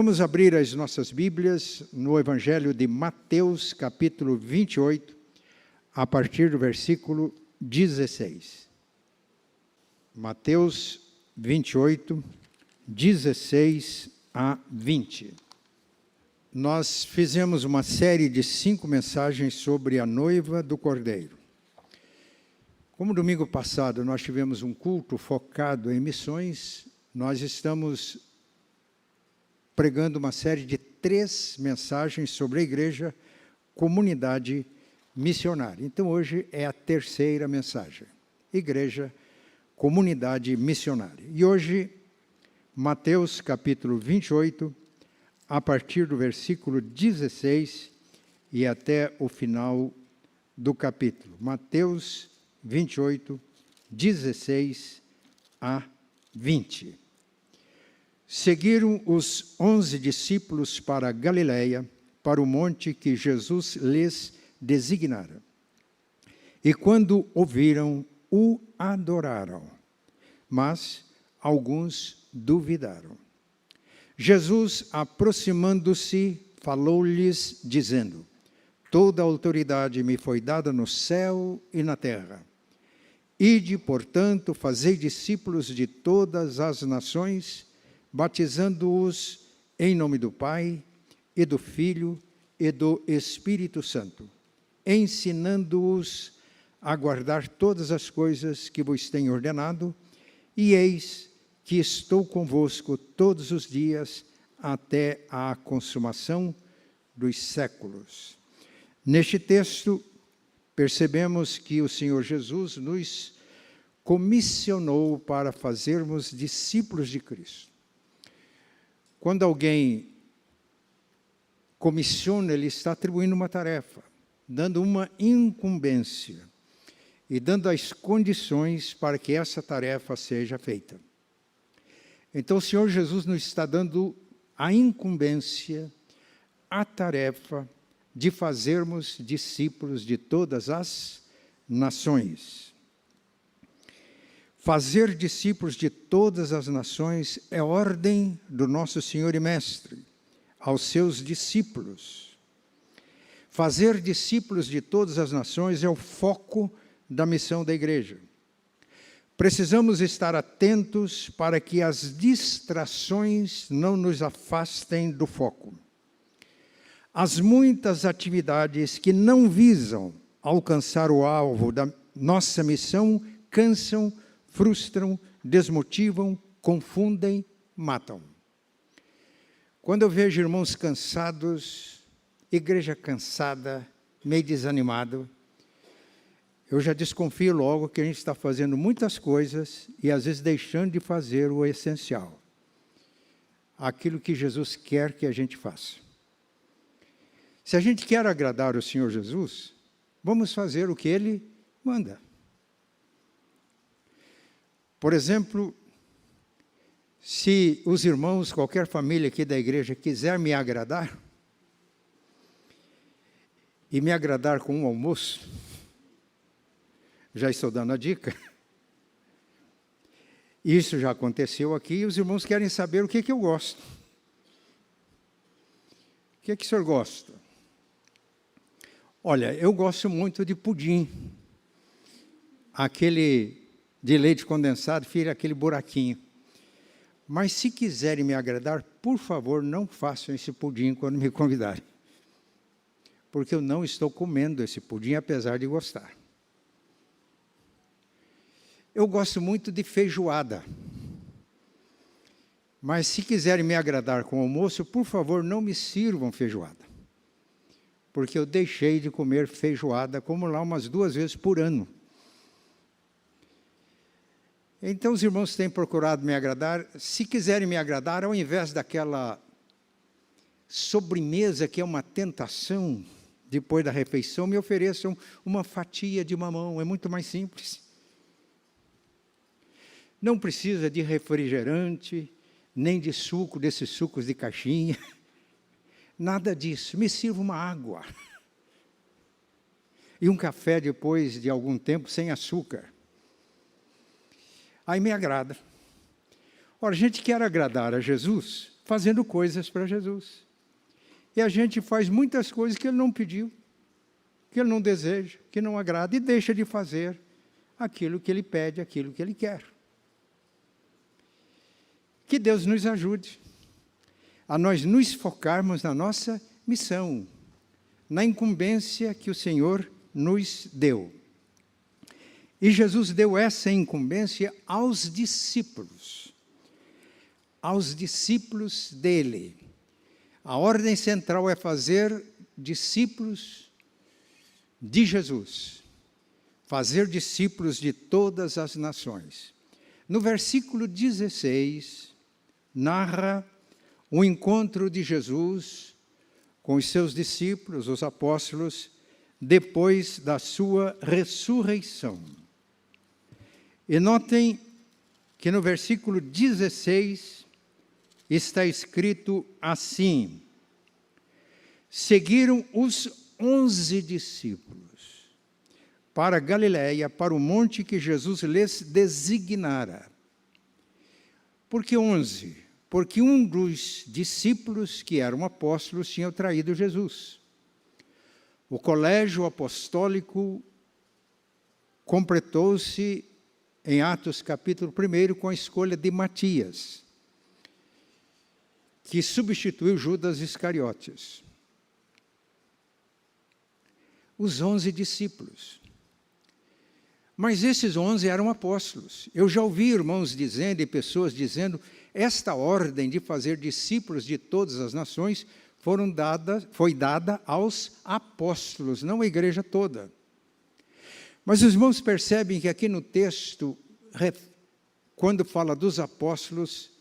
Vamos abrir as nossas Bíblias no Evangelho de Mateus, capítulo 28, a partir do versículo 16. Mateus 28, 16 a 20. Nós fizemos uma série de 5 mensagens sobre a noiva do Cordeiro. Como domingo passado nós tivemos um culto focado em missões, nós estamos pregando uma série de 3 mensagens sobre a igreja, comunidade missionária. Então hoje é a 3ª mensagem, igreja, comunidade missionária. E hoje, Mateus capítulo 28, a partir do versículo 16 e até o final do capítulo. Mateus 28, 16 a 20. Seguiram os 11 discípulos para a Galiléia, para o monte que Jesus lhes designara. E quando ouviram, o adoraram, mas alguns duvidaram. Jesus, aproximando-se, falou-lhes, dizendo: toda a autoridade me foi dada no céu e na terra. Ide, portanto, fazei discípulos de todas as nações, batizando-os em nome do Pai, e do Filho, e do Espírito Santo, ensinando-os a guardar todas as coisas que vos tenho ordenado, e eis que estou convosco todos os dias, até a consumação dos séculos. Neste texto, percebemos que o Senhor Jesus nos comissionou para fazermos discípulos de Cristo. Quando alguém comissiona, ele está atribuindo uma tarefa, dando uma incumbência e dando as condições para que essa tarefa seja feita. Então, o Senhor Jesus nos está dando a incumbência, a tarefa de fazermos discípulos de todas as nações. Fazer discípulos de todas as nações é ordem do nosso Senhor e Mestre aos seus discípulos. Fazer discípulos de todas as nações é o foco da missão da igreja. Precisamos estar atentos para que as distrações não nos afastem do foco. As muitas atividades que não visam alcançar o alvo da nossa missão cansam, frustram, desmotivam, confundem, matam. Quando eu vejo irmãos cansados, igreja cansada, meio desanimado, eu já desconfio logo que a gente está fazendo muitas coisas e às vezes deixando de fazer o essencial. Aquilo que Jesus quer que a gente faça. Se a gente quer agradar o Senhor Jesus, vamos fazer o que Ele manda. Por exemplo, se os irmãos, qualquer família aqui da igreja quiser me agradar, e me agradar com um almoço, já estou dando a dica, isso já aconteceu aqui, e os irmãos querem saber o que eu gosto. O que o senhor gosta? Olha, eu gosto muito de pudim, aquele de leite condensado, fica aquele buraquinho. Mas se quiserem me agradar, por favor, não façam esse pudim quando me convidarem. Porque eu não estou comendo esse pudim, apesar de gostar. Eu gosto muito de feijoada. Mas se quiserem me agradar com o almoço, por favor, não me sirvam feijoada. Porque eu deixei de comer feijoada, como lá umas 2 vezes por ano. Então, os irmãos têm procurado me agradar. Se quiserem me agradar, ao invés daquela sobremesa que é uma tentação, depois da refeição, me ofereçam uma fatia de mamão. É muito mais simples. Não precisa de refrigerante, nem de suco, desses sucos de caixinha. Nada disso. Me sirva uma água. E um café depois de algum tempo sem açúcar. Aí me agrada. Ora, a gente quer agradar a Jesus, fazendo coisas para Jesus. E a gente faz muitas coisas que Ele não pediu, que Ele não deseja, que não agrada, e deixa de fazer aquilo que Ele pede, aquilo que Ele quer. Que Deus nos ajude a nós nos focarmos na nossa missão, na incumbência que o Senhor nos deu. E Jesus deu essa incumbência aos discípulos dele. A ordem central é fazer discípulos de Jesus, fazer discípulos de todas as nações. No versículo 16, narra o encontro de Jesus com os seus discípulos, os apóstolos, depois da sua ressurreição. E notem que no versículo 16 está escrito assim: seguiram os 11 discípulos para Galiléia, para o monte que Jesus lhes designara. Por que 11? Porque um dos discípulos, que eram apóstolos, tinha traído Jesus. O colégio apostólico completou-se em Atos capítulo 1 com a escolha de Matias, que substituiu Judas Iscariotes. Os 11 discípulos. Mas esses 11 eram apóstolos. Eu já ouvi irmãos dizendo e pessoas dizendo, esta ordem de fazer discípulos de todas as nações foi dada aos apóstolos, não à igreja toda. Mas os irmãos percebem que aqui no texto, quando fala dos apóstolos,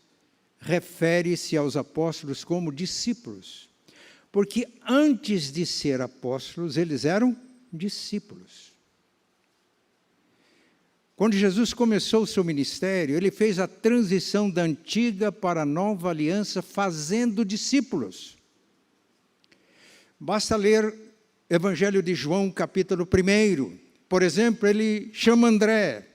refere-se aos apóstolos como discípulos. Porque antes de ser apóstolos, eles eram discípulos. Quando Jesus começou o seu ministério, ele fez a transição da antiga para a nova aliança, fazendo discípulos. Basta ler Evangelho de João, capítulo 1. Por exemplo, ele chama André.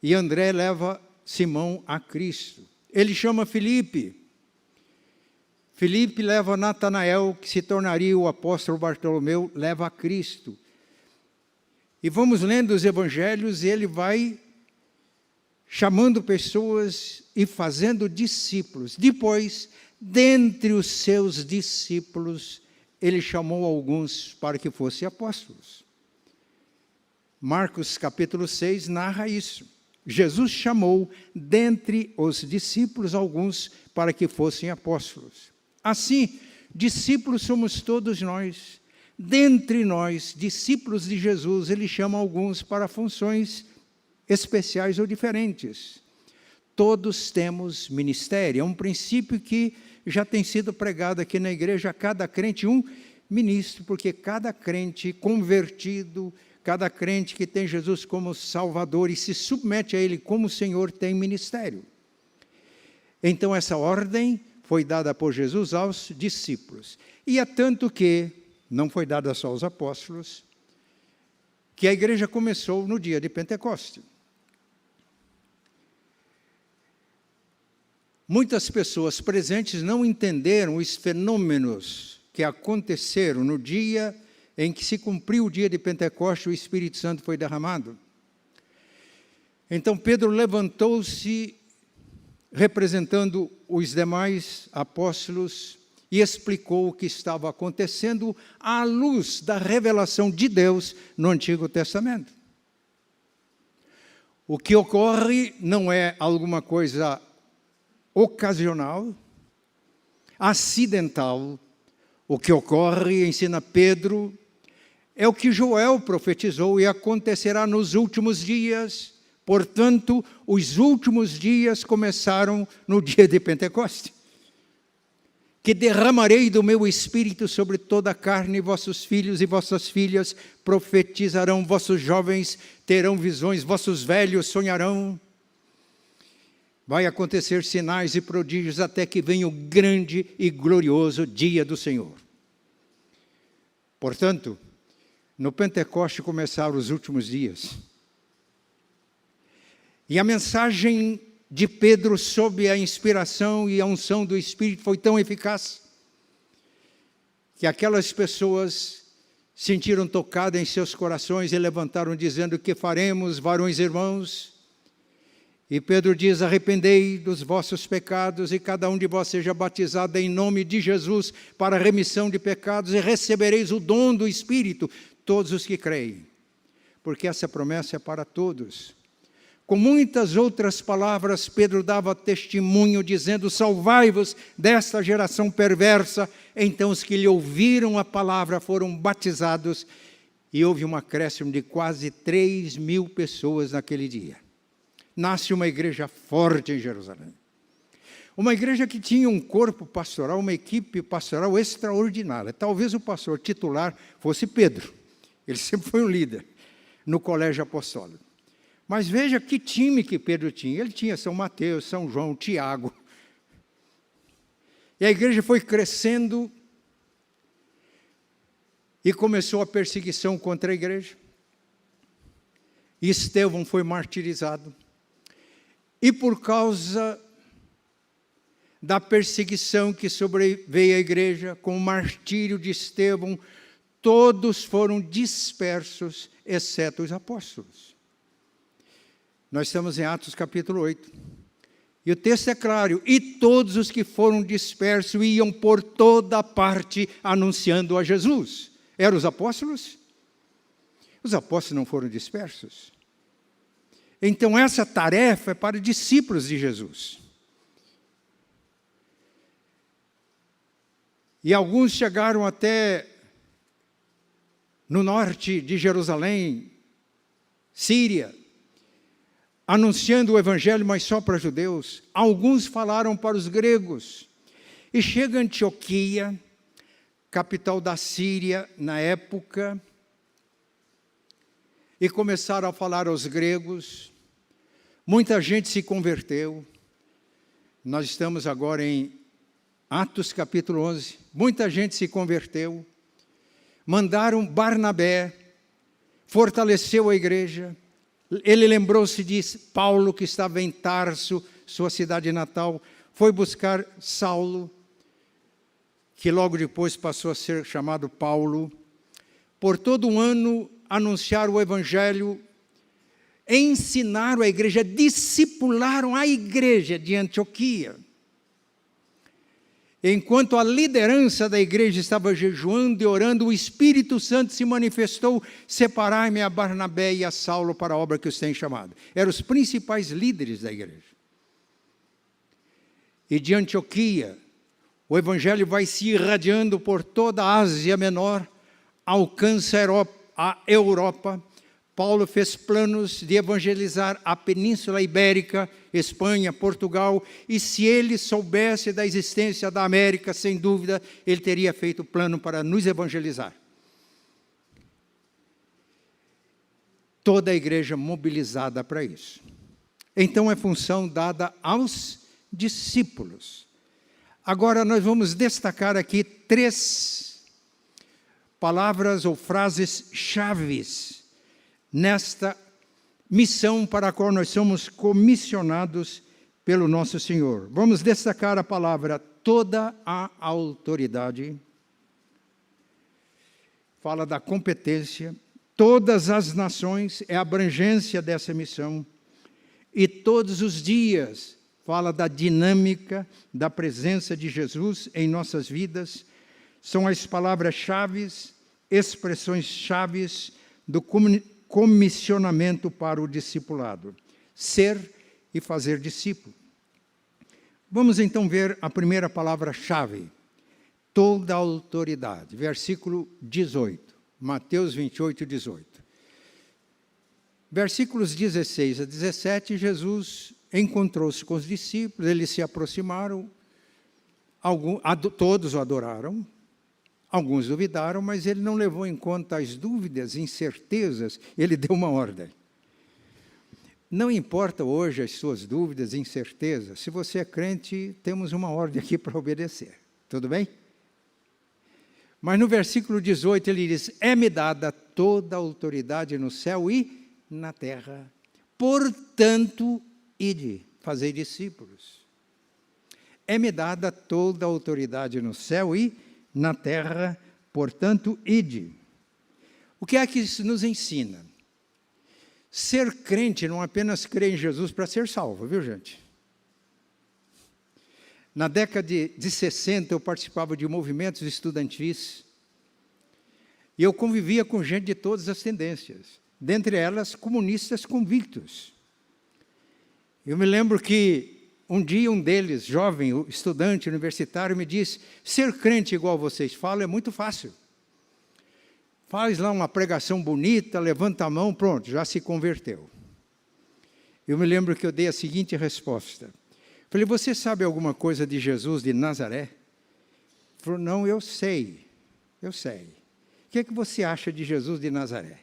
E André leva Simão a Cristo. Ele chama Filipe. Filipe leva Natanael, que se tornaria o apóstolo Bartolomeu, leva a Cristo. E vamos lendo os evangelhos e ele vai chamando pessoas e fazendo discípulos. Depois, dentre os seus discípulos, ele chamou alguns para que fossem apóstolos. Marcos capítulo 6 narra isso. Jesus chamou dentre os discípulos alguns para que fossem apóstolos. Assim, discípulos somos todos nós. Dentre nós, discípulos de Jesus, ele chama alguns para funções especiais ou diferentes. Todos temos ministério. É um princípio que já tem sido pregado aqui na igreja, a cada crente um ministro, porque cada crente convertido, cada crente que tem Jesus como Salvador e se submete a Ele como Senhor, tem ministério. Então essa ordem foi dada por Jesus aos discípulos. E é tanto que não foi dada só aos apóstolos, que a igreja começou no dia de Pentecoste. Muitas pessoas presentes não entenderam os fenômenos que aconteceram no dia em que se cumpriu o dia de Pentecoste, o Espírito Santo foi derramado. Então Pedro levantou-se, representando os demais apóstolos, e explicou o que estava acontecendo à luz da revelação de Deus no Antigo Testamento. O que ocorre não é alguma coisa ocasional, acidental. O que ocorre, ensina Pedro, é o que Joel profetizou e acontecerá nos últimos dias. Portanto, os últimos dias começaram no dia de Pentecoste. Que derramarei do meu espírito sobre toda a carne, vossos filhos e vossas filhas profetizarão, vossos jovens terão visões, vossos velhos sonharão. Vai acontecer sinais e prodígios até que venha o grande e glorioso dia do Senhor. Portanto, no Pentecoste começaram os últimos dias. E a mensagem de Pedro sob a inspiração e a unção do Espírito foi tão eficaz que aquelas pessoas sentiram tocada em seus corações e levantaram dizendo: que faremos, varões e irmãos? E Pedro diz: arrependei dos vossos pecados e cada um de vós seja batizado em nome de Jesus para a remissão de pecados e recebereis o dom do Espírito, todos os que creem. Porque essa promessa é para todos. Com muitas outras palavras, Pedro dava testemunho, dizendo: salvai-vos desta geração perversa. Então os que lhe ouviram a palavra foram batizados, e houve um acréscimo de quase 3.000 pessoas naquele dia. Nasce uma igreja forte em Jerusalém. Uma igreja que tinha um corpo pastoral, uma equipe pastoral extraordinária. Talvez o pastor titular fosse Pedro. Ele sempre foi um líder no colégio apostólico. Mas veja que time que Pedro tinha. Ele tinha São Mateus, São João, Tiago. E a igreja foi crescendo e começou a perseguição contra a igreja. E Estevão foi martirizado. E por causa da perseguição que sobreveio à igreja, com o martírio de Estevão, todos foram dispersos, exceto os apóstolos. Nós estamos em Atos capítulo 8. E o texto é claro: e todos os que foram dispersos iam por toda parte anunciando a Jesus. Eram os apóstolos? Os apóstolos não foram dispersos. Então essa tarefa é para discípulos de Jesus. E alguns chegaram até no norte de Jerusalém, Síria, anunciando o evangelho, mas só para judeus. Alguns falaram para os gregos. E chega a Antioquia, capital da Síria na época, e começaram a falar aos gregos. Muita gente se converteu. Nós estamos agora em Atos capítulo 11. Muita gente se converteu. Mandaram Barnabé, fortaleceu a igreja. Ele lembrou-se de Paulo, que estava em Tarso, sua cidade natal. Foi buscar Saulo, que logo depois passou a ser chamado Paulo. Por todo um ano, anunciaram o evangelho, ensinaram a igreja, discipularam a igreja de Antioquia. Enquanto a liderança da igreja estava jejuando e orando, o Espírito Santo se manifestou: separai-me a Barnabé e a Saulo para a obra que os tem chamado. Eram os principais líderes da igreja. E de Antioquia, o evangelho vai se irradiando por toda a Ásia Menor, alcança a Europa. Paulo fez planos de evangelizar a Península Ibérica, Espanha, Portugal, e se ele soubesse da existência da América, sem dúvida, ele teria feito plano para nos evangelizar. Toda a igreja mobilizada para isso. Então é função dada aos discípulos. Agora nós vamos destacar aqui 3 palavras ou frases chaves nesta missão para a qual nós somos comissionados pelo nosso Senhor. Vamos destacar a palavra toda a autoridade. Fala da competência. Todas as nações é a abrangência dessa missão. E todos os dias fala da dinâmica da presença de Jesus em nossas vidas. São as palavras-chave, expressões-chave do comissionamento para o discipulado. Ser e fazer discípulo. Vamos então ver a primeira palavra-chave. Toda a autoridade. Versículo 18. Mateus 28, 18. Versículos 16 a 17, Jesus encontrou-se com os discípulos, eles se aproximaram, todos o adoraram, alguns duvidaram, mas ele não levou em conta as dúvidas, incertezas, ele deu uma ordem. Não importa hoje as suas dúvidas, incertezas, se você é crente, temos uma ordem aqui para obedecer, tudo bem? Mas no versículo 18 ele diz: é-me dada toda a autoridade no céu e na terra, portanto, ide, fazer discípulos. É-me dada toda a autoridade no céu e na terra, portanto, ide. O que é que isso nos ensina? Ser crente não apenas crer em Jesus para ser salvo, viu, gente? Na década de 60, eu participava de movimentos estudantis e eu convivia com gente de todas as tendências, dentre elas comunistas convictos. Eu me lembro que um dia um deles, jovem, estudante universitário, me disse: ser crente igual vocês falam é muito fácil. Faz lá uma pregação bonita, levanta a mão, pronto, já se converteu. Eu me lembro que eu dei a seguinte resposta. Falei: você sabe alguma coisa de Jesus de Nazaré? Ele falou: não, eu sei. O que é que você acha de Jesus de Nazaré?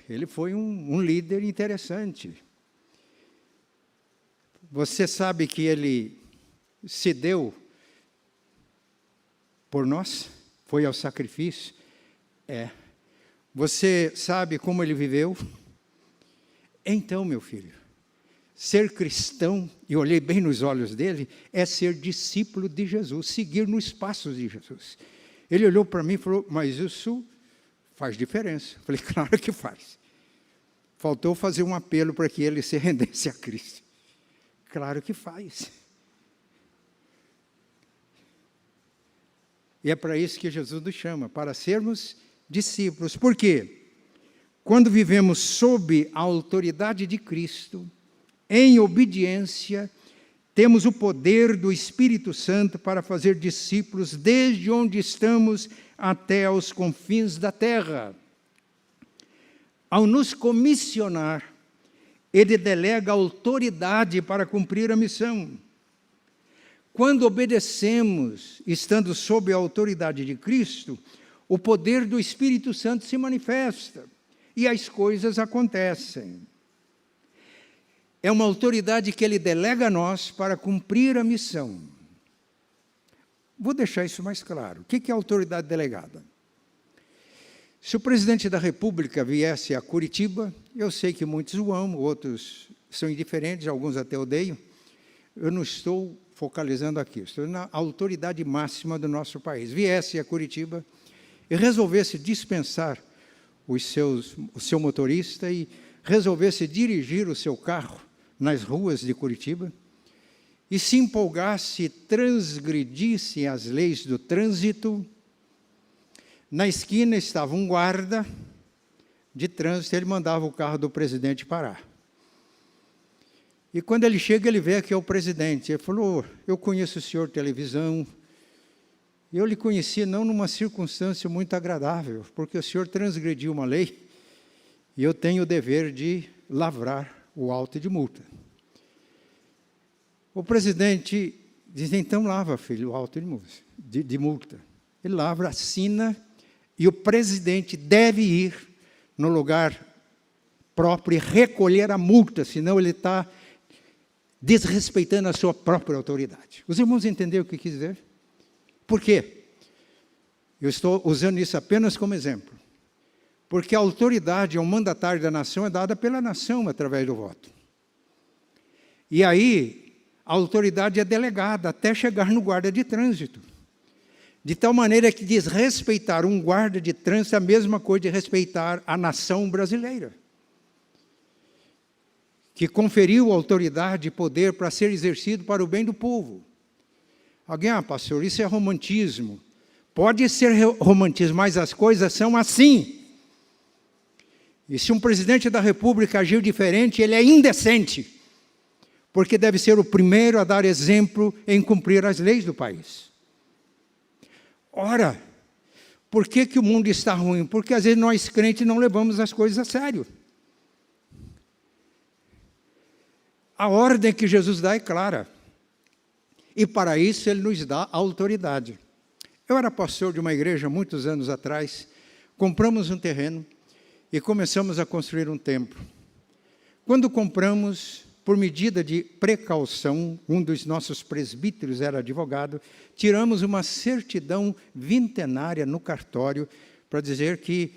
Ele foi um líder interessante. Você sabe que ele se deu por nós? Foi ao sacrifício? Você sabe como ele viveu? Então, meu filho, ser cristão, e olhei bem nos olhos dele, é ser discípulo de Jesus, seguir nos passos de Jesus. Ele olhou para mim e falou: mas isso faz diferença. Eu falei: claro que faz. Faltou fazer um apelo para que ele se rendesse a Cristo. Claro que faz. E é para isso que Jesus nos chama, para sermos discípulos. Por quê? Quando vivemos sob a autoridade de Cristo, em obediência, temos o poder do Espírito Santo para fazer discípulos desde onde estamos até aos confins da terra. Ao nos comissionar, ele delega autoridade para cumprir a missão. Quando obedecemos, estando sob a autoridade de Cristo, o poder do Espírito Santo se manifesta e as coisas acontecem. É uma autoridade que ele delega a nós para cumprir a missão. Vou deixar isso mais claro. O que é autoridade delegada? Se o presidente da República viesse a Curitiba, eu sei que muitos o amam, outros são indiferentes, alguns até odeiam. Eu não estou focalizando aqui, estou na autoridade máxima do nosso país. Viesse a Curitiba e resolvesse dispensar o seu motorista e resolvesse dirigir o seu carro nas ruas de Curitiba e se empolgasse, transgredisse as leis do trânsito. Na esquina estava um guarda de trânsito, ele mandava o carro do presidente parar. E quando ele chega, ele vê que é o presidente. Ele falou: eu conheço o senhor de televisão, eu lhe conheci não numa circunstância muito agradável, porque o senhor transgrediu uma lei e eu tenho o dever de lavrar o auto de multa. O presidente diz: então lava, filho, o auto de multa. Ele lava, assina, e o presidente deve ir no lugar próprio e recolher a multa, senão ele está desrespeitando a sua própria autoridade. Os irmãos entenderam o que quis dizer? Por quê? Eu estou usando isso apenas como exemplo. Porque a autoridade ao mandatário da nação é dada pela nação através do voto. E aí, a autoridade é delegada até chegar no guarda de trânsito. De tal maneira que desrespeitar um guarda de trânsito é a mesma coisa de respeitar a nação brasileira, que conferiu autoridade e poder para ser exercido para o bem do povo. Alguém: pastor, isso é romantismo. Pode ser romantismo, mas as coisas são assim. E se um presidente da República agir diferente, ele é indecente, porque deve ser o primeiro a dar exemplo em cumprir as leis do país. Ora, por que o mundo está ruim? Porque às vezes nós crentes não levamos as coisas a sério. A ordem que Jesus dá é clara. E para isso ele nos dá autoridade. Eu era pastor de uma igreja muitos anos atrás, compramos um terreno e começamos a construir um templo. Quando compramos, por medida de precaução, um dos nossos presbíteros era advogado, tiramos uma certidão vintenária no cartório para dizer que,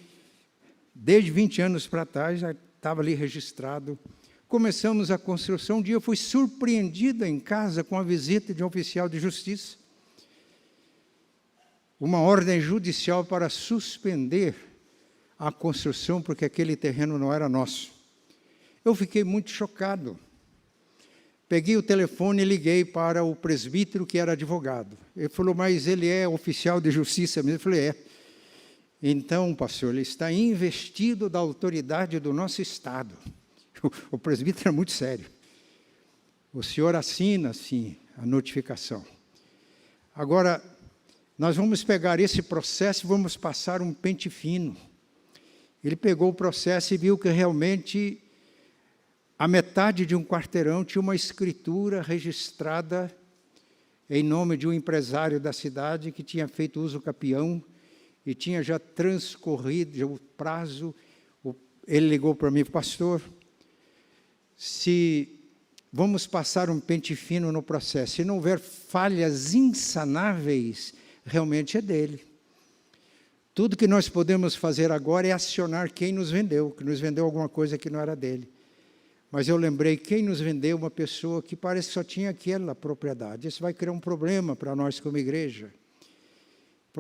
desde 20 anos para trás, já estava ali registrado começamos a construção. Um dia eu fui surpreendida em casa com a visita de um oficial de justiça. Uma ordem judicial para suspender a construção, porque aquele terreno não era nosso. Eu fiquei muito chocado. Peguei o telefone e liguei para o presbítero, que era advogado. Ele falou, mas ele é oficial de justiça mesmo? Eu falei, é. Então, pastor, ele está investido da autoridade do nosso Estado. O presbítero é muito sério. O senhor assina, sim, a notificação. Agora, nós vamos pegar esse processo e vamos passar um pente fino. Ele pegou o processo e viu que realmente a metade de um quarteirão tinha uma escritura registrada em nome de um empresário da cidade que tinha feito uso capião e tinha já transcorrido o prazo. Ele ligou para mim, pastor, se vamos passar um pente fino no processo, se não houver falhas insanáveis, realmente é dele. Tudo que nós podemos fazer agora é acionar quem nos vendeu, que nos vendeu alguma coisa que não era dele. Mas eu lembrei, quem nos vendeu uma pessoa que parece que só tinha aquela propriedade. Isso vai criar um problema para nós como igreja.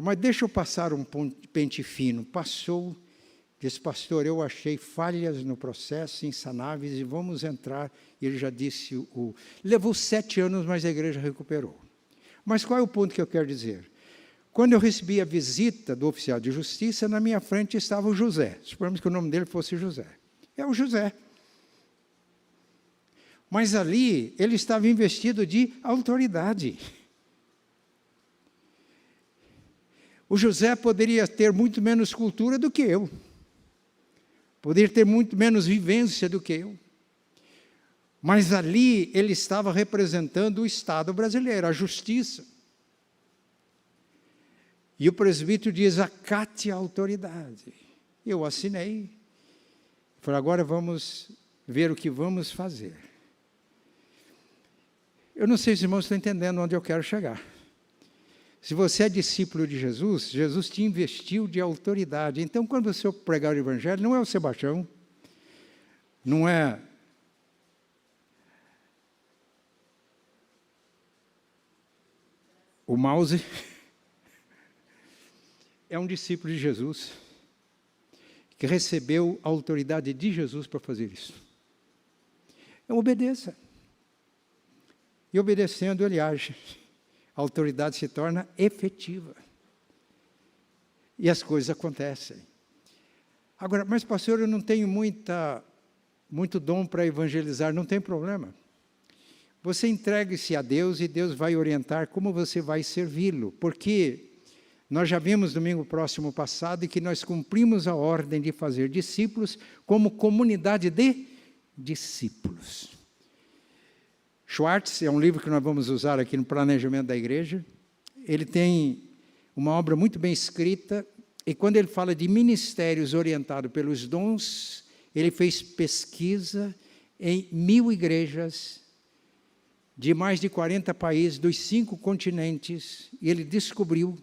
Mas deixa eu passar um pente fino. Passou, disse, pastor, eu achei falhas no processo, insanáveis, e vamos entrar. E ele já disse, levou 7 anos, mas a igreja recuperou. Mas qual é o ponto que eu quero dizer? Quando eu recebi a visita do oficial de justiça, na minha frente estava o José. Suponhamos que o nome dele fosse José. É o José. Mas ali, ele estava investido de autoridade. O José poderia ter muito menos cultura do que eu. Poderia ter muito menos vivência do que eu. Mas ali, ele estava representando o Estado brasileiro, a justiça. E o presbítero diz, acate a autoridade. Eu assinei. Falei, agora vamos ver o que vamos fazer. Eu não sei se os irmãos estão entendendo onde eu quero chegar. Se você é discípulo de Jesus, Jesus te investiu de autoridade. Então, quando você pregar o Evangelho, não é o Sebastião, não é o mouse, é um discípulo de Jesus, que recebeu a autoridade de Jesus para fazer isso. Então, obedeça. E obedecendo, ele age. A autoridade se torna efetiva. E as coisas acontecem. Agora, mas pastor, eu não tenho muito dom para evangelizar, não tem problema. Você entregue-se a Deus e Deus vai orientar como você vai servi-lo. Porque nós já vimos domingo próximo passado que nós cumprimos a ordem de fazer discípulos como comunidade de discípulos. Schwartz é um livro que nós vamos usar aqui no planejamento da igreja. Ele tem uma obra muito bem escrita e quando ele fala de ministérios orientados pelos dons, ele fez pesquisa em 1000 igrejas de mais de 40 países, dos 5 continentes, e ele descobriu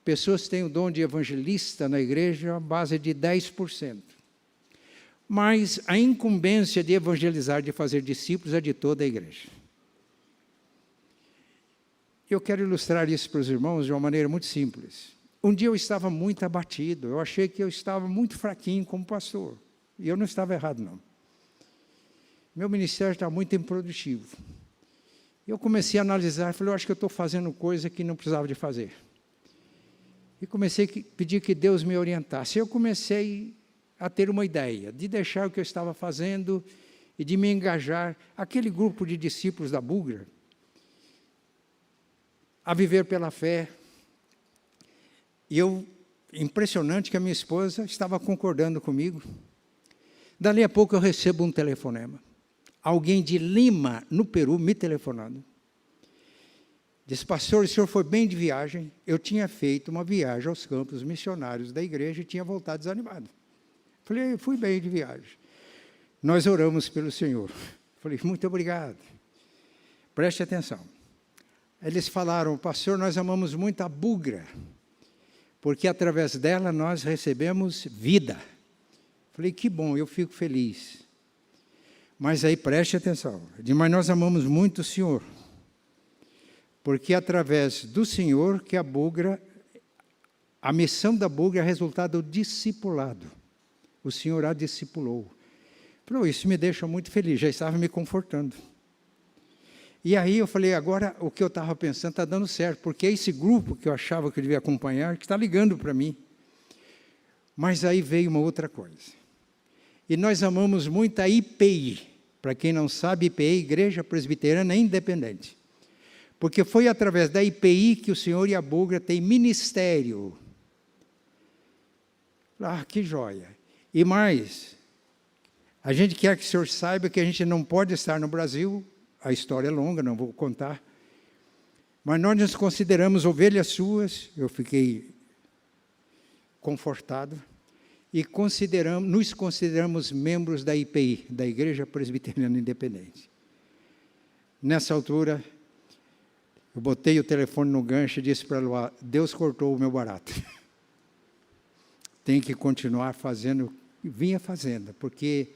pessoas que têm o dom de evangelista na igreja à base de 10%. Mas a incumbência de evangelizar, de fazer discípulos, é de toda a igreja. Eu quero ilustrar isso para os irmãos de uma maneira muito simples. Um dia eu estava muito abatido, eu achei que eu estava muito fraquinho como pastor. E eu não estava errado, não. Meu ministério está muito improdutivo. Eu comecei a analisar, falei, eu acho que eu estou fazendo coisa que não precisava de fazer. E comecei a pedir que Deus me orientasse. Eu comecei a ter uma ideia de deixar o que eu estava fazendo e de me engajar, aquele grupo de discípulos da Bugra, a viver pela fé. E impressionante que a minha esposa estava concordando comigo. Dali a pouco eu recebo um telefonema. Alguém de Lima, no Peru, me telefonando. Disse, pastor, o senhor foi bem de viagem. Eu tinha feito uma viagem aos campos missionários da igreja e tinha voltado desanimado. Falei, fui bem de viagem. Nós oramos pelo Senhor. Falei, muito obrigado. Preste atenção. Eles falaram, pastor, nós amamos muito a Bugra, porque através dela nós recebemos vida. Falei, que bom, eu fico feliz. Mas aí preste atenção. Mas nós amamos muito o Senhor. Porque é através do Senhor que a missão da Bugra é resultado do discipulado. O Senhor a discipulou. Falou, isso me deixa muito feliz, já estava me confortando. E aí eu falei, agora o que eu estava pensando está dando certo, porque esse grupo que eu achava que eu devia acompanhar, que está ligando para mim. Mas aí veio uma outra coisa. E nós amamos muito a IPI. Para quem não sabe, IPI é Igreja Presbiteriana Independente. Porque foi através da IPI que o Senhor e a Bugra têm ministério. Ah, que joia! E mais, a gente quer que o senhor saiba que a gente não pode estar no Brasil, a história é longa, não vou contar, mas nós nos consideramos ovelhas suas, eu fiquei confortado, e nos consideramos membros da IPI, da Igreja Presbiteriana Independente. Nessa altura, eu botei o telefone no gancho e disse para ela, Deus cortou o meu barato. Tem que continuar fazendo, vinha fazendo, porque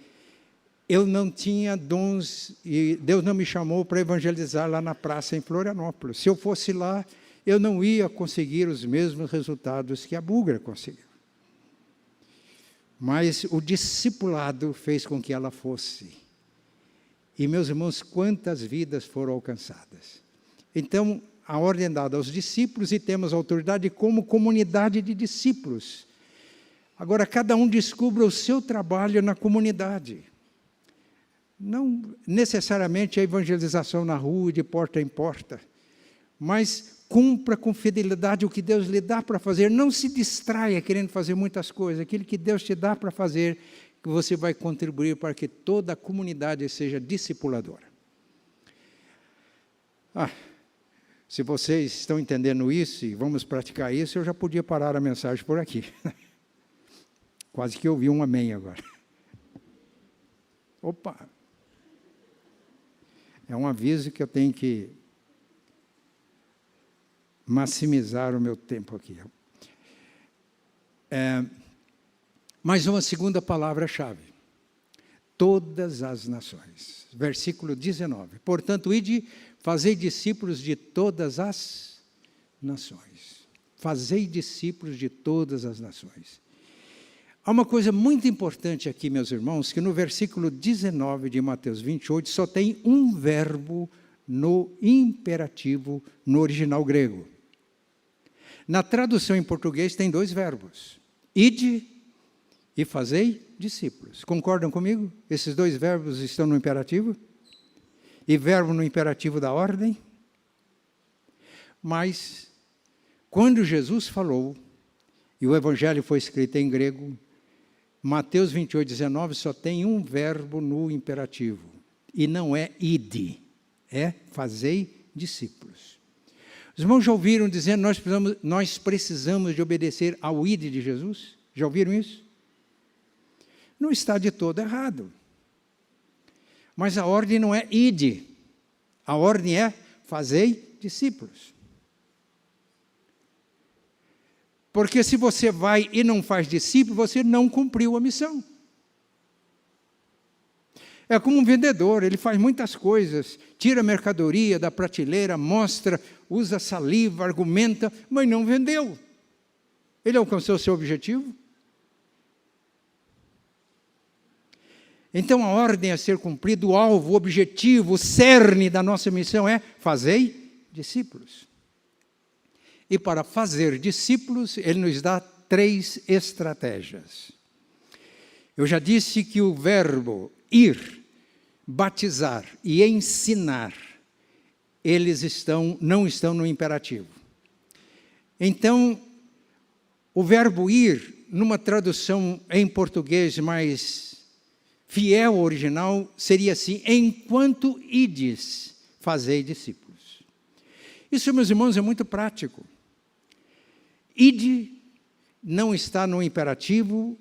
eu não tinha dons, e Deus não me chamou para evangelizar lá na praça em Florianópolis. Se eu fosse lá, eu não ia conseguir os mesmos resultados que a Bugra conseguiu. Mas o discipulado fez com que ela fosse. E, meus irmãos, quantas vidas foram alcançadas. Então, a ordem dada aos discípulos, e temos autoridade como comunidade de discípulos. Agora, cada um descubra o seu trabalho na comunidade. Não necessariamente a evangelização na rua, de porta em porta, mas cumpra com fidelidade o que Deus lhe dá para fazer. Não se distraia querendo fazer muitas coisas. Aquilo que Deus te dá para fazer, que você vai contribuir para que toda a comunidade seja discipuladora. Se vocês estão entendendo isso e vamos praticar isso, eu já podia parar a mensagem por aqui. Quase que eu ouvi um amém agora. Opa! É um aviso que eu tenho que maximizar o meu tempo aqui. Mais uma segunda palavra-chave. Todas as nações. Versículo 19. Portanto, ide, fazei discípulos de todas as nações. Fazei discípulos de todas as nações. Há uma coisa muito importante aqui, meus irmãos, que no versículo 19 de Mateus 28 só tem um verbo no imperativo, no original grego. Na tradução em português tem dois verbos, ide e fazei discípulos. Concordam comigo? Esses dois verbos estão no imperativo? E verbo no imperativo da ordem? Mas, quando Jesus falou, e o evangelho foi escrito em grego, Mateus 28, 19, só tem um verbo no imperativo, e não é ide, é fazei discípulos. Os irmãos já ouviram dizendo, nós precisamos de obedecer ao ide de Jesus? Já ouviram isso? Não está de todo errado. Mas a ordem não é ide, a ordem é fazei discípulos. Porque se você vai e não faz discípulo, você não cumpriu a missão. É como um vendedor, ele faz muitas coisas, tira a mercadoria da prateleira, mostra, usa saliva, argumenta, mas não vendeu. Ele alcançou o seu objetivo? Então a ordem a ser cumprida, o alvo, o objetivo, o cerne da nossa missão é fazei discípulos. E para fazer discípulos, ele nos dá 3 estratégias. Eu já disse que o verbo ir, batizar e ensinar, eles não estão no imperativo. Então, o verbo ir, numa tradução em português mais fiel ao original, seria assim, enquanto ides, fazei discípulos. Isso, meus irmãos, é muito prático. Ide não está no imperativo,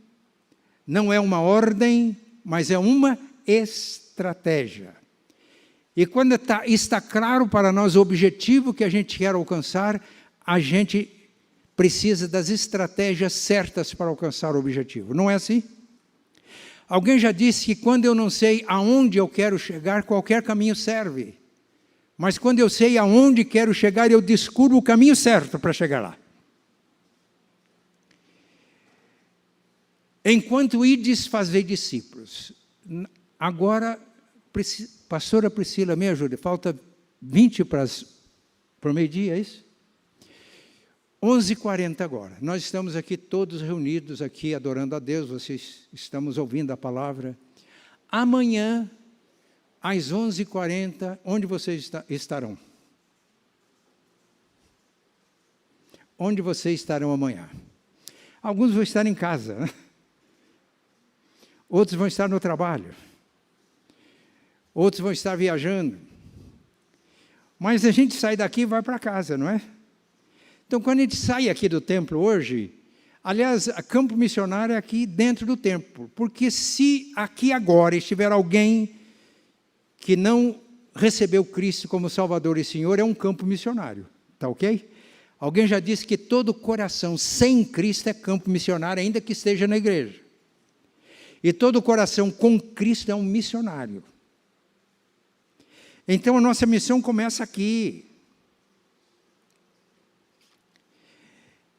não é uma ordem, mas é uma estratégia. E quando está claro para nós o objetivo que a gente quer alcançar, a gente precisa das estratégias certas para alcançar o objetivo. Não é assim? Alguém já disse que quando eu não sei aonde eu quero chegar, qualquer caminho serve. Mas quando eu sei aonde quero chegar, eu descubro o caminho certo para chegar lá. Enquanto ides fazer discípulos. Agora, pastora Priscila, me ajude. Falta 20 para o meio-dia, é isso? 11h40 agora. Nós estamos aqui todos reunidos aqui, adorando a Deus. Vocês estamos ouvindo a palavra. Amanhã, às 11h40, onde vocês estarão? Onde vocês estarão amanhã? Alguns vão estar em casa, né? Outros vão estar no trabalho. Outros vão estar viajando. Mas a gente sai daqui e vai para casa, não é? Então, quando a gente sai aqui do templo hoje, aliás, a campo missionário é aqui dentro do templo, porque se aqui agora estiver alguém que não recebeu Cristo como Salvador e Senhor, é um campo missionário, tá ok? Alguém já disse que todo coração sem Cristo é campo missionário, ainda que esteja na igreja. E todo coração com Cristo é um missionário. Então a nossa missão começa aqui.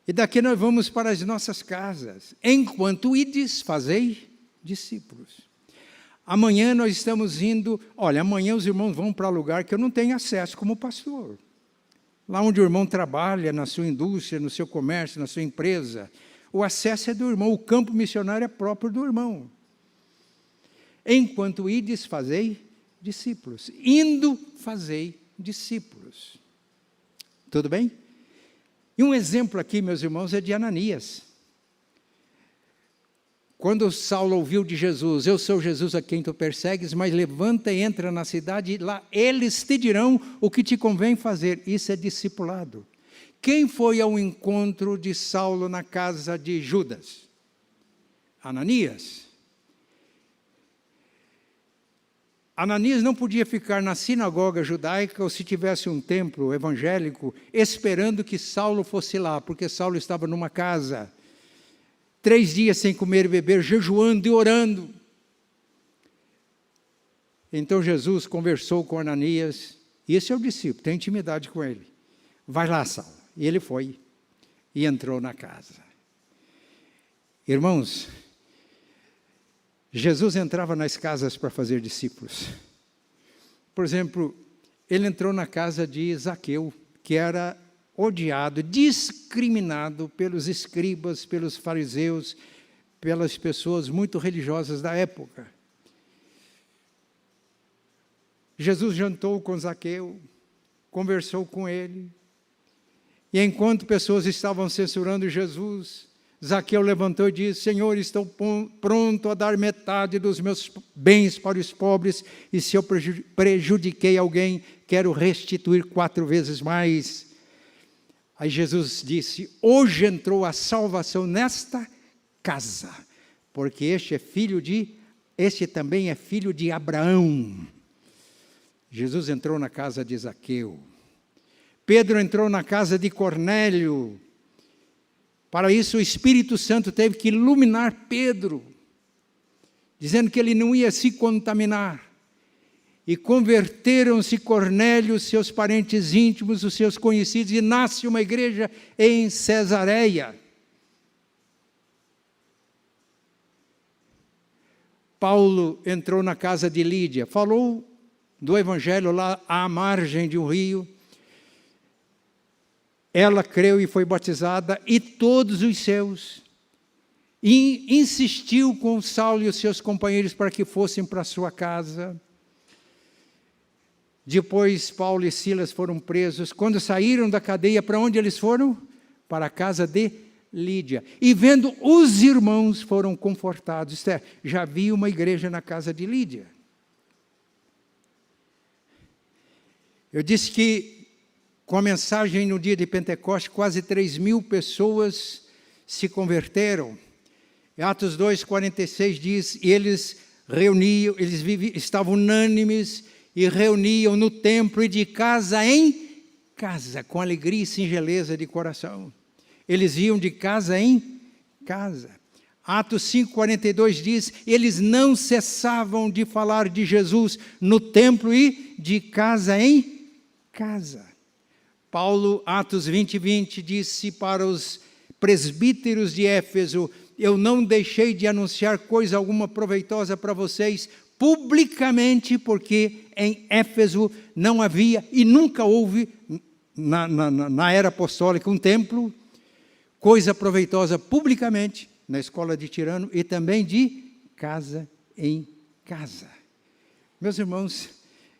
E daqui nós vamos para as nossas casas. Enquanto ides, fazei discípulos. Amanhã nós estamos indo... Olha, amanhã os irmãos vão para lugar que eu não tenho acesso como pastor. Lá onde o irmão trabalha, na sua indústria, no seu comércio, na sua empresa. O acesso é do irmão, o campo missionário é próprio do irmão. Enquanto ides, fazei discípulos. Indo, fazei discípulos. Tudo bem? E um exemplo aqui, meus irmãos, é de Ananias. Quando Saulo ouviu de Jesus, eu sou Jesus a quem tu persegues, mas levanta e entra na cidade, e lá eles te dirão o que te convém fazer. Isso é discipulado. Quem foi ao encontro de Saulo na casa de Judas? Ananias. Ananias não podia ficar na sinagoga judaica ou se tivesse um templo evangélico esperando que Saulo fosse lá, porque Saulo estava numa casa, 3 dias sem comer e beber, jejuando e orando. Então Jesus conversou com Ananias, e esse é o discípulo, tem intimidade com ele. Vai lá, Saulo. E ele foi e entrou na casa. Irmãos, Jesus entrava nas casas para fazer discípulos. Por exemplo, ele entrou na casa de Zaqueu, que era odiado, discriminado pelos escribas, pelos fariseus, pelas pessoas muito religiosas da época. Jesus jantou com Zaqueu, conversou com ele, e enquanto pessoas estavam censurando Jesus, Zaqueu levantou e disse: Senhor, estou pronto a dar metade dos meus bens para os pobres, e se eu prejudiquei alguém, quero restituir 4 vezes mais. Aí Jesus disse: hoje entrou a salvação nesta casa, porque este também é filho de Abraão. Jesus entrou na casa de Zaqueu. Pedro entrou na casa de Cornélio. Para isso, o Espírito Santo teve que iluminar Pedro, dizendo que ele não ia se contaminar. E converteram-se Cornélio, seus parentes íntimos, os seus conhecidos, e nasce uma igreja em Cesareia. Paulo entrou na casa de Lídia, falou do evangelho lá à margem de um rio. Ela creu e foi batizada, e todos os seus. E insistiu com Saulo e os seus companheiros para que fossem para a sua casa. Depois Paulo e Silas foram presos. Quando saíram da cadeia, para onde eles foram? Para a casa de Lídia. E vendo os irmãos, foram confortados. Isto é, já havia uma igreja na casa de Lídia. Eu disse que com a mensagem no dia de Pentecostes, quase 3.000 pessoas se converteram. Atos 2:46 diz, e eles reuniam, estavam unânimes e reuniam no templo e de casa em casa, com alegria e singeleza de coração. Eles iam de casa em casa. Atos 5:42 diz, eles não cessavam de falar de Jesus no templo e de casa em casa. Paulo, Atos 20:20, disse para os presbíteros de Éfeso, eu não deixei de anunciar coisa alguma proveitosa para vocês publicamente, porque em Éfeso não havia e nunca houve, na era apostólica, um templo, coisa proveitosa publicamente, na escola de Tirano, e também de casa em casa. Meus irmãos,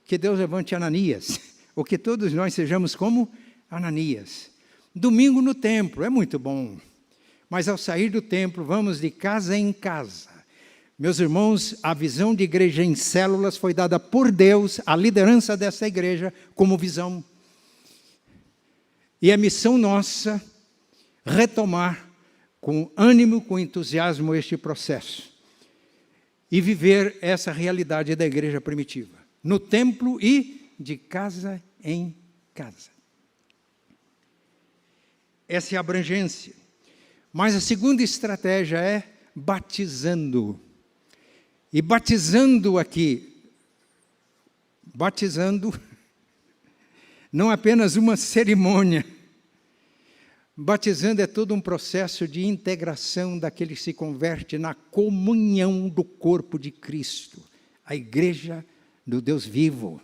que Deus levante Ananias, ou que todos nós sejamos como Ananias. Domingo no templo, é muito bom, mas ao sair do templo, vamos de casa em casa. Meus irmãos, a visão de igreja em células foi dada por Deus, a liderança dessa igreja, como visão. E é missão nossa retomar com ânimo, com entusiasmo este processo e viver essa realidade da igreja primitiva, no templo e de casa em casa. Essa é a abrangência. Mas a segunda estratégia é batizando. E batizando aqui, batizando não apenas uma cerimônia, batizando é todo um processo de integração daquele que se converte na comunhão do corpo de Cristo, a igreja do Deus vivo.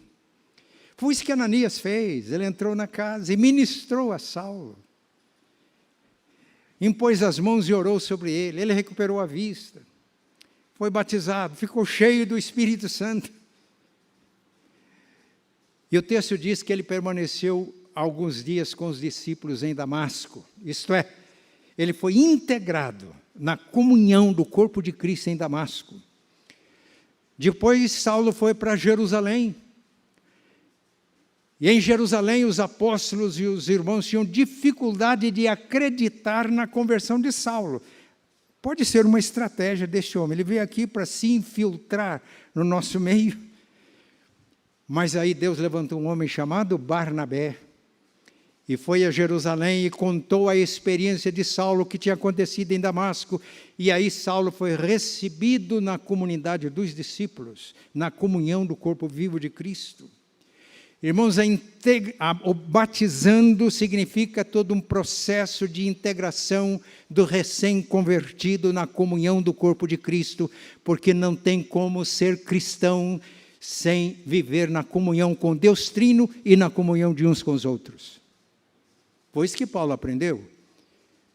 Foi isso que Ananias fez, ele entrou na casa e ministrou a Saulo. Impôs as mãos e orou sobre ele, ele recuperou a vista, foi batizado, ficou cheio do Espírito Santo. E o texto diz que ele permaneceu alguns dias com os discípulos em Damasco, isto é, ele foi integrado na comunhão do corpo de Cristo em Damasco. Depois Saulo foi para Jerusalém, e em Jerusalém os apóstolos e os irmãos tinham dificuldade de acreditar na conversão de Saulo. Pode ser uma estratégia deste homem, ele veio aqui para se infiltrar no nosso meio, mas aí Deus levantou um homem chamado Barnabé, e foi a Jerusalém e contou a experiência de Saulo que tinha acontecido em Damasco. E aí Saulo foi recebido na comunidade dos discípulos, na comunhão do corpo vivo de Cristo. Irmãos, o batizando significa todo um processo de integração do recém-convertido na comunhão do corpo de Cristo, porque não tem como ser cristão sem viver na comunhão com Deus Trino e na comunhão de uns com os outros. Foi isso que Paulo aprendeu.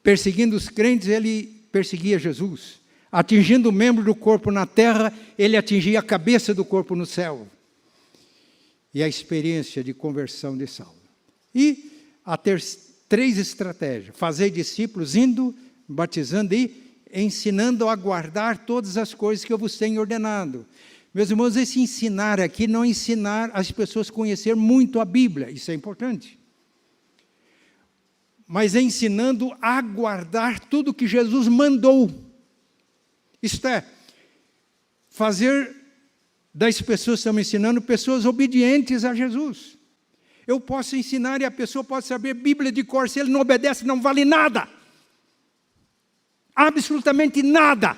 Perseguindo os crentes, ele perseguia Jesus. Atingindo o membro do corpo na terra, ele atingia a cabeça do corpo no céu. E a experiência de conversão de Saulo. E a ter 3 estratégias. Fazer discípulos, indo, batizando e ensinando a guardar todas as coisas que eu vos tenho ordenado. Meus irmãos, esse ensinar aqui, não ensinar as pessoas a conhecer muito a Bíblia. Isso é importante. Mas ensinando a guardar tudo que Jesus mandou. Isto é, fazer das pessoas que estão me ensinando, pessoas obedientes a Jesus. Eu posso ensinar e a pessoa pode saber Bíblia de cor, se ele não obedece, não vale nada. Absolutamente nada.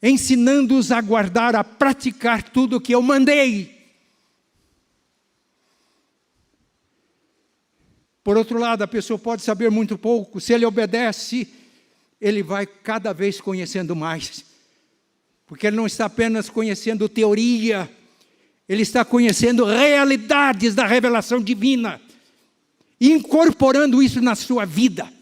Ensinando-os a guardar, a praticar tudo o que eu mandei. Por outro lado, a pessoa pode saber muito pouco, se ele obedece, ele vai cada vez conhecendo mais. Porque ele não está apenas conhecendo teoria, ele está conhecendo realidades da revelação divina, e incorporando isso na sua vida.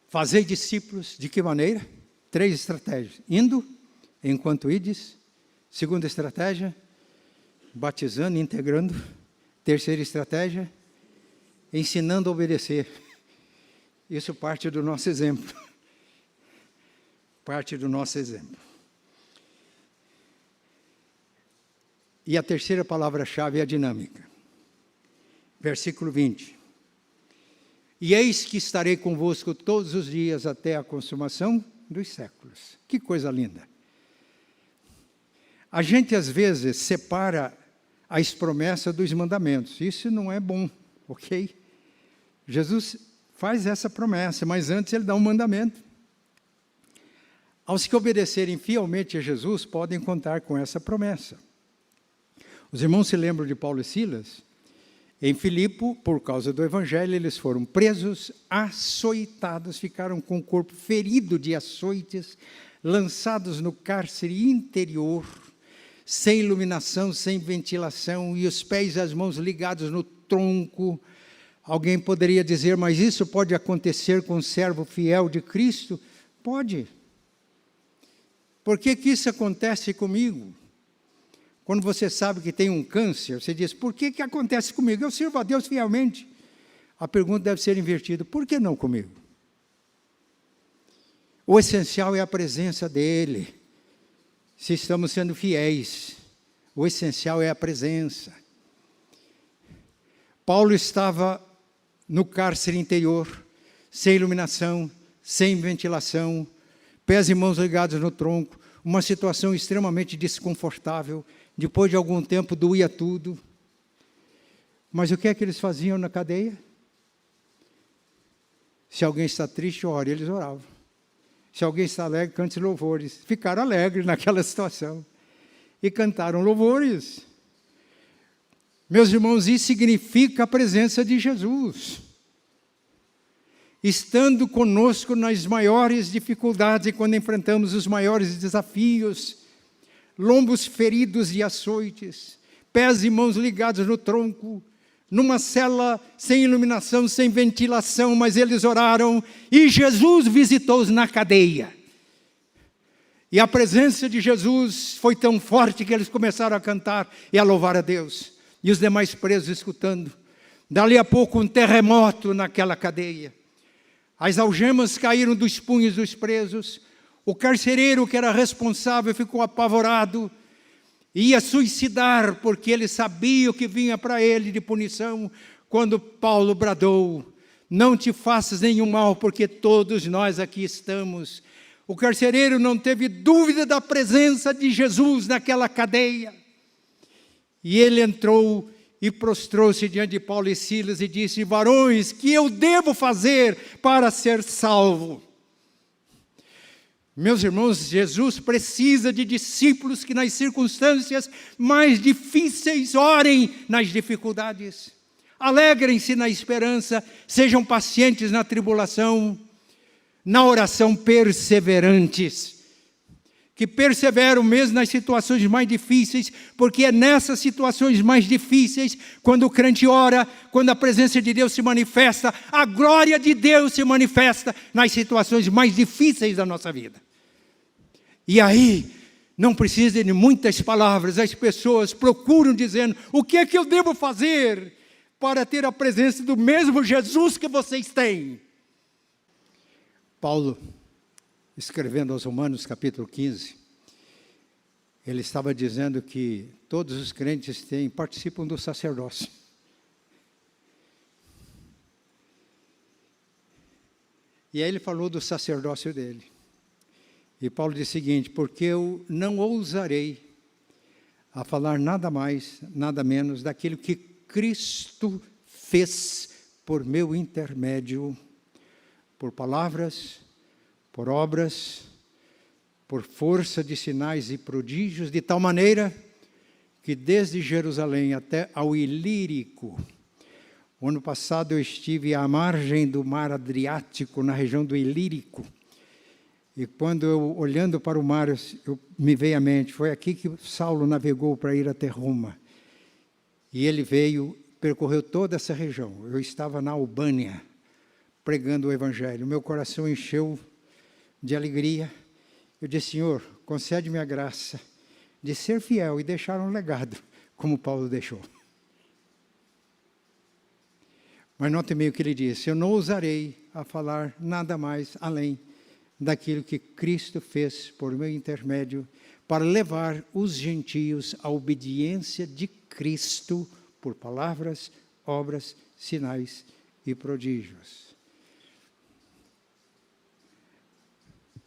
Fazer discípulos, de que maneira? 3 estratégias. Indo, enquanto ides. Segunda estratégia, batizando, integrando. Terceira estratégia, ensinando a obedecer. Isso parte do nosso exemplo. Parte do nosso exemplo. E a terceira palavra-chave é a dinâmica. Versículo 20. E eis que estarei convosco todos os dias até a consumação dos séculos. Que coisa linda. A gente às vezes separa as promessas dos mandamentos. Isso não é bom, ok? Jesus faz essa promessa, mas antes ele dá um mandamento. Aos que obedecerem fielmente a Jesus, podem contar com essa promessa. Os irmãos se lembram de Paulo e Silas? Em Filipe, por causa do Evangelho, eles foram presos, açoitados, ficaram com o corpo ferido de açoites, lançados no cárcere interior, sem iluminação, sem ventilação, e os pés e as mãos ligados no tronco. Alguém poderia dizer, mas isso pode acontecer com um servo fiel de Cristo? Pode. Por que isso acontece comigo? Quando você sabe que tem um câncer, você diz, por que acontece comigo? Eu sirvo a Deus fielmente. A pergunta deve ser invertida, por que não comigo? O essencial é a presença dEle. Se estamos sendo fiéis, o essencial é a presença. Paulo estava no cárcere interior, sem iluminação, sem ventilação, pés e mãos ligados no tronco, uma situação extremamente desconfortável. Depois de algum tempo doía tudo. Mas o que é que eles faziam na cadeia? Se alguém está triste, ore, eles oravam. Se alguém está alegre, cante louvores. Ficaram alegres naquela situação. E cantaram louvores. Meus irmãos, isso significa a presença de Jesus. Estando conosco nas maiores dificuldades e quando enfrentamos os maiores desafios, lombos feridos de açoites, pés e mãos ligados no tronco, numa cela sem iluminação, sem ventilação, mas eles oraram e Jesus visitou-os na cadeia. E a presença de Jesus foi tão forte que eles começaram a cantar e a louvar a Deus. E os demais presos escutando. Dali a pouco um terremoto naquela cadeia. As algemas caíram dos punhos dos presos. O carcereiro que era responsável ficou apavorado. Ia suicidar porque ele sabia o que vinha para ele de punição. Quando Paulo bradou, não te faças nenhum mal porque todos nós aqui estamos. O carcereiro não teve dúvida da presença de Jesus naquela cadeia. E ele entrou e prostrou-se diante de Paulo e Silas e disse, varões, que eu devo fazer para ser salvo? Meus irmãos, Jesus precisa de discípulos que nas circunstâncias mais difíceis orem nas dificuldades. Alegrem-se na esperança, sejam pacientes na tribulação, na oração perseverantes. Que perseveram mesmo nas situações mais difíceis, porque é nessas situações mais difíceis, quando o crente ora, quando a presença de Deus se manifesta, a glória de Deus se manifesta nas situações mais difíceis da nossa vida. E aí, não precisa de muitas palavras, as pessoas procuram dizendo, o que é que eu devo fazer para ter a presença do mesmo Jesus que vocês têm? Paulo, escrevendo aos Romanos, capítulo 15, ele estava dizendo que todos os crentes participam do sacerdócio. E aí ele falou do sacerdócio dele. E Paulo disse o seguinte, porque eu não ousarei a falar nada mais, nada menos daquilo que Cristo fez por meu intermédio, por palavras, por obras, por força de sinais e prodígios, de tal maneira que desde Jerusalém até ao Ilírico, o ano passado eu estive à margem do mar Adriático, na região do Ilírico, e quando eu, olhando para o mar, me veio à mente, foi aqui que Saulo navegou para ir até Roma, e ele veio, percorreu toda essa região, eu estava na Albânia, pregando o Evangelho, meu coração encheu de alegria. Eu disse, Senhor, concede-me a graça de ser fiel e deixar um legado, como Paulo deixou. Mas note bem o que ele disse, eu não ousarei a falar nada mais além daquilo que Cristo fez por meu intermédio, para levar os gentios à obediência de Cristo por palavras, obras, sinais e prodígios.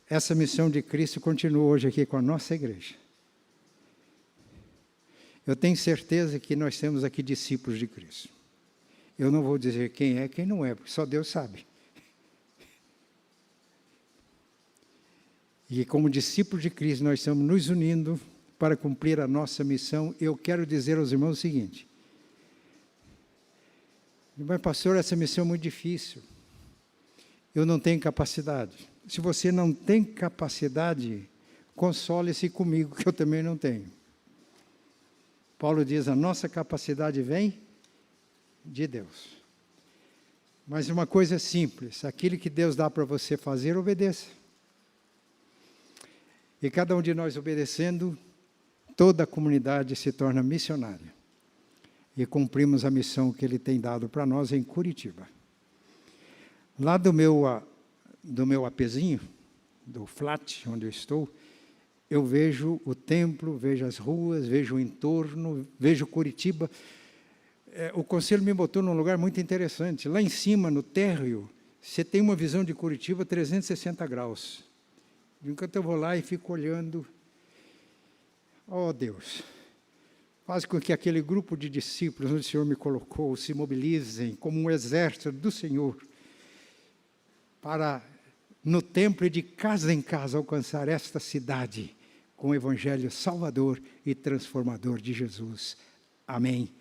Essa missão de Cristo continua hoje aqui com a nossa igreja. Eu tenho certeza que nós temos aqui discípulos de Cristo. Eu não vou dizer quem é, quem não é, porque só Deus sabe. E como discípulos de Cristo, nós estamos nos unindo para cumprir a nossa missão. Eu quero dizer aos irmãos o seguinte: mas pastor, essa missão é muito difícil. Eu não tenho capacidade. Se você não tem capacidade, console-se comigo, que eu também não tenho. Paulo diz, a nossa capacidade vem de Deus. Mas uma coisa simples, aquilo que Deus dá para você fazer, obedeça. E cada um de nós obedecendo, toda a comunidade se torna missionária. E cumprimos a missão que Ele tem dado para nós em Curitiba. Lá do meu apezinho, do flat, onde eu estou, eu vejo o templo, vejo as ruas, vejo o entorno, vejo Curitiba. O conselho me botou num lugar muito interessante. Lá em cima, no térreo, você tem uma visão de Curitiba 360 graus. Enquanto eu vou lá e fico olhando, oh Deus, faz com que aquele grupo de discípulos onde o Senhor me colocou se mobilizem como um exército do Senhor para, no templo e de casa em casa, alcançar esta cidade com o Evangelho salvador e transformador de Jesus. Amém.